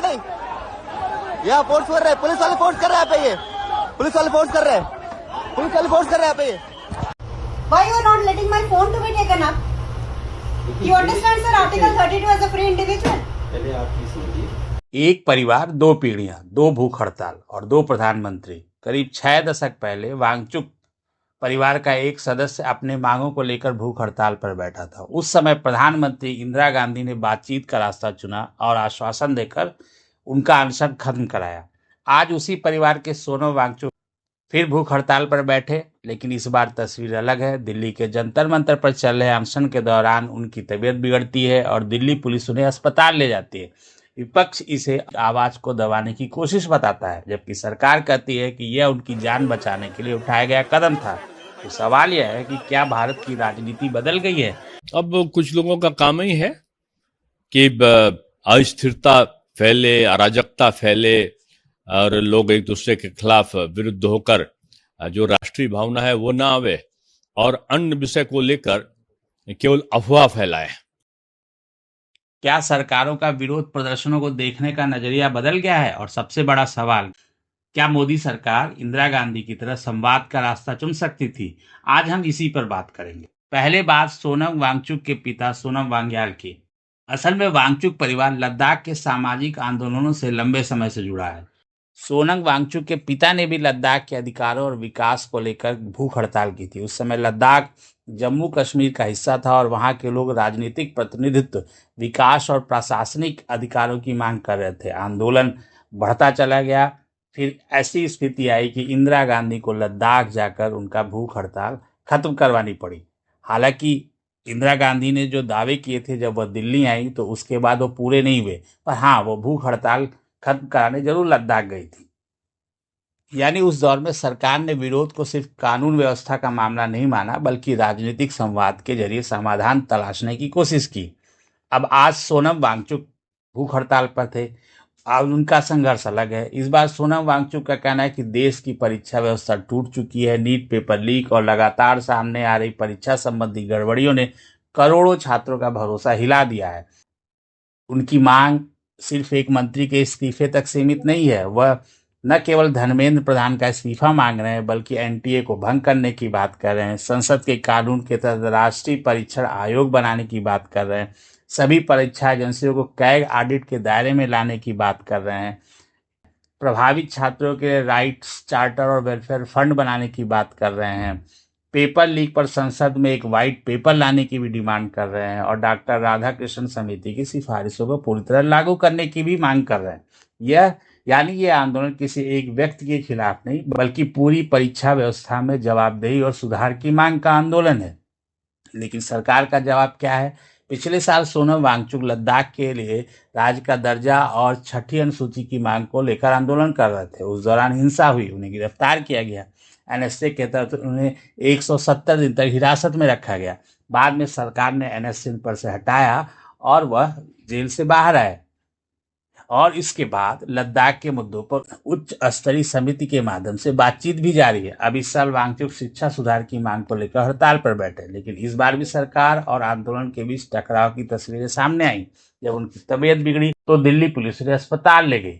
नहीं, यहाँ फोर्स कर रहे हैं, पुलिस वाले फोर्स कर रहे हैं यहाँ पे, ये पुलिस वाले फोर्स कर रहे हैं, पुलिस वाले फोर्स कर रहे हैं यहाँ पे ये। Why you are not letting my phone to be taken up? You understand, sir? Article 32 as a free individual. पहले आप ही सुनिए। एक परिवार, दो पीढ़ियां, दो भूख हड़ताल और दो प्रधानमंत्री। करीब 6 दशक पहले वांगचुक परिवार का एक सदस्य अपने मांगों को लेकर भूख हड़ताल पर बैठा था। उस समय प्रधानमंत्री इंदिरा गांधी ने बातचीत का रास्ता चुना और आश्वासन देकर उनका अनशन खत्म कराया। आज उसी परिवार के सोनम वांगचुक फिर भूख हड़ताल पर बैठे, लेकिन इस बार तस्वीर अलग है। दिल्ली के जंतर मंतर पर चल रहे अनशन के दौरान उनकी तबीयत बिगड़ती है और दिल्ली पुलिस उन्हें अस्पताल ले जाती है। विपक्ष इसे आवाज को दबाने की कोशिश बताता है, जबकि सरकार कहती है कि यह उनकी जान बचाने के लिए उठाया गया कदम था। तो सवाल यह है कि क्या भारत की राजनीति बदल गई है? अब कुछ लोगों का काम ही है कि अस्थिरता फैले, अराजकता फैले और लोग एक दूसरे के खिलाफ विरुद्ध होकर जो राष्ट्रीय भावना है वो ना आवे और अन्य विषय को लेकर केवल अफवाह फैलाए। क्या सरकारों का विरोध प्रदर्शनों को देखने का नजरिया बदल गया है? और सबसे बड़ा सवाल, क्या मोदी सरकार इंदिरा गांधी की तरह संवाद का रास्ता चुन सकती थी? आज हम इसी पर बात करेंगे। पहले बात सोनम वांगचुक के पिता सोनम वांग्याल की। असल में वांगचुक परिवार लद्दाख के सामाजिक आंदोलनों से लंबे समय से जुड़ा है। सोनम वांगचुक के पिता ने भी लद्दाख के अधिकारों और विकास को लेकर भूख हड़ताल की थी। उस समय लद्दाख जम्मू कश्मीर का हिस्सा था और वहां के लोग राजनीतिक प्रतिनिधित्व, विकास और प्रशासनिक अधिकारों की मांग कर रहे थे। आंदोलन बढ़ता चला गया। फिर ऐसी स्थिति आई कि इंदिरा गांधी को लद्दाख जाकर उनका भूख हड़ताल खत्म करवानी पड़ी। हालांकि इंदिरा गांधी ने जो दावे किए थे जब वह दिल्ली आई तो उसके बाद वो पूरे नहीं हुए, पर हाँ, वो भूख हड़ताल खत्म कराने जरूर लद्दाख गई थी। यानी उस दौर में सरकार ने विरोध को सिर्फ कानून व्यवस्था का मामला नहीं माना, बल्कि राजनीतिक संवाद के जरिए समाधान तलाशने की कोशिश की। अब आज सोनम वांगचुक भूख हड़ताल पर थे, अब उनका संघर्ष अलग है। इस बार सोनम वांगचुक का कहना है कि देश की परीक्षा व्यवस्था टूट चुकी है। नीट पेपर लीक और लगातार सामने आ रही परीक्षा संबंधी गड़बड़ियों ने करोड़ों छात्रों का भरोसा हिला दिया है। उनकी मांग सिर्फ एक मंत्री के इस्तीफे तक सीमित नहीं है। वह न केवल धर्मेंद्र प्रधान का इस्तीफा मांग रहे हैं, बल्कि एनटीए को भंग करने की बात कर रहे हैं। संसद के कानून के तहत राष्ट्रीय परीक्षण आयोग बनाने की बात कर रहे हैं। सभी परीक्षा एजेंसियों को कैग ऑडिट के दायरे में लाने की बात कर रहे हैं। प्रभावित छात्रों के राइट्स चार्टर और वेलफेयर फंड बनाने की बात कर रहे हैं। पेपर लीक पर संसद में एक व्हाइट पेपर लाने की भी डिमांड कर रहे हैं और डॉक्टर राधाकृष्णन समिति की सिफारिशों को पूरी तरह लागू करने की भी मांग कर रहे हैं। ये आंदोलन किसी एक व्यक्ति के खिलाफ नहीं, बल्कि पूरी परीक्षा व्यवस्था में जवाबदेही और सुधार की मांग का आंदोलन है। लेकिन सरकार का जवाब क्या है? पिछले साल सोनम वांगचुक लद्दाख के लिए राज्य का दर्जा और 6ठी अनुसूची की मांग को लेकर आंदोलन कर रहे थे। उस दौरान हिंसा हुई, उन्हें गिरफ्तार किया गया। एनएसए के तहत उन्हें 170 दिन तक हिरासत में रखा गया। बाद में सरकार ने एनएसए पर से हटाया और वह जेल से बाहर आए। और इसके बाद लद्दाख के मुद्दों पर उच्च स्तरीय समिति के माध्यम से बातचीत भी जारी है। अब इस साल वांगचुक शिक्षा सुधार की मांग को लेकर हड़ताल पर बैठे, लेकिन इस बार भी सरकार और आंदोलन के बीच टकराव की तस्वीरें सामने आई। जब उनकी तबीयत बिगड़ी तो दिल्ली पुलिस उन्हें अस्पताल ले गई,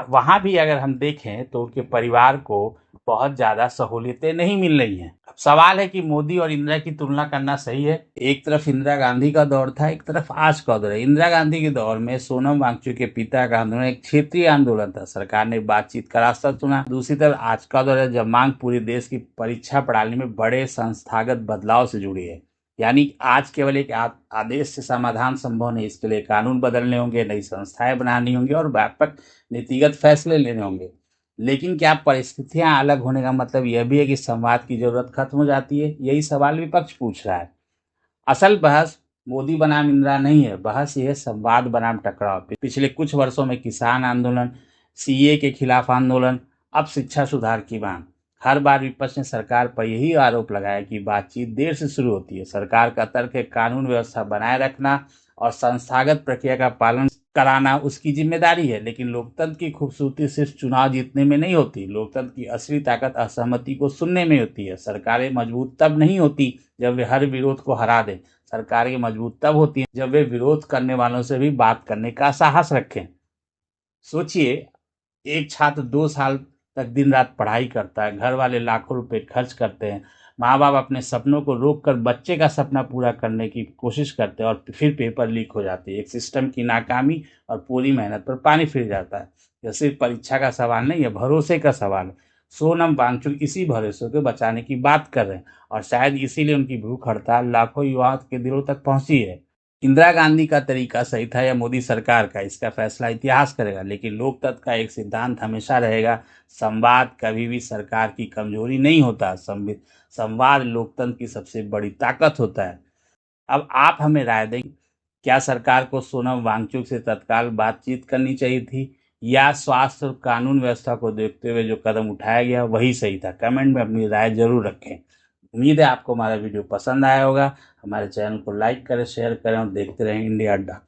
वहां भी अगर हम देखें तो उनके परिवार को बहुत ज्यादा सहूलियतें नहीं मिल रही हैं। अब सवाल है कि मोदी और इंदिरा की तुलना करना सही है? एक तरफ इंदिरा गांधी का दौर था, एक तरफ आज का दौर है। इंदिरा गांधी के दौर में सोनम वांगचुक के पिता का आंदोलन एक क्षेत्रीय आंदोलन था, सरकार ने बातचीत का रास्ता चुना। दूसरी तरफ आज का दौर है जब मांग पूरे देश की परीक्षा प्रणाली में बड़े संस्थागत बदलाव से जुड़ी है। यानी आज केवल एक आदेश से समाधान संभव नहीं, इसके लिए कानून बदलने होंगे, नई संस्थाएं बनानी होंगी और व्यापक नीतिगत फैसले लेने होंगे। लेकिन क्या परिस्थितियां अलग होने का मतलब यह भी है कि संवाद की जरूरत खत्म हो जाती है? यही सवाल विपक्ष पूछ रहा है। असल बहस मोदी बनाम इंदिरा नहीं है, बहस यह संवाद बनाम टकराव। पिछले कुछ वर्षों में किसान आंदोलन, सीए के खिलाफ आंदोलन, अब शिक्षा सुधार की मांग। हर बार विपक्ष ने सरकार पर यही आरोप लगाया कि बातचीत देर से शुरू होती है। सरकार का तर्क है कानून व्यवस्था बनाए रखना और संस्थागत प्रक्रिया का पालन कराना उसकी जिम्मेदारी है। लेकिन लोकतंत्र की खूबसूरती सिर्फ चुनाव जीतने में नहीं होती, लोकतंत्र की असली ताकत असहमति को सुनने में होती है। सरकारें मजबूत तब नहीं होती जब वे हर विरोध को हरा दें, सरकारें मजबूत तब होती हैं जब वे विरोध करने वालों से भी बात करने का साहस रखें। सोचिए, एक छात्र 2 साल तक दिन रात पढ़ाई करता है, घर वाले लाखों रुपए खर्च करते हैं, माँ बाप अपने सपनों को रोक कर बच्चे का सपना पूरा करने की कोशिश करते हैं और फिर पेपर लीक हो जाती है। एक सिस्टम की नाकामी और पूरी मेहनत पर पानी फिर जाता है। यह सिर्फ परीक्षा का सवाल नहीं, यह भरोसे का सवाल है। सोनम वांगचुक इसी भरोसे को बचाने की बात कर रहे हैं और शायद इसीलिए उनकी भूख हड़ताल लाखों युवाओं के दिलों तक पहुंची है। इंदिरा गांधी का तरीका सही था या मोदी सरकार का, इसका फैसला इतिहास करेगा, लेकिन लोकतंत्र का एक सिद्धांत हमेशा रहेगा, संवाद कभी भी सरकार की कमजोरी नहीं होता। संवाद लोकतंत्र की सबसे बड़ी ताकत होता है। अब आप हमें राय दें, क्या सरकार को सोनम वांगचुक से तत्काल बातचीत करनी चाहिए थी या स्वास्थ्य और कानून व्यवस्था को देखते हुए जो कदम उठाया गया वही सही था? कमेंट में अपनी राय जरूर रखें। उम्मीद है आपको हमारा वीडियो पसंद आया होगा। हमारे चैनल को लाइक करें, शेयर करें और देखते रहें इंडिया अड्डा।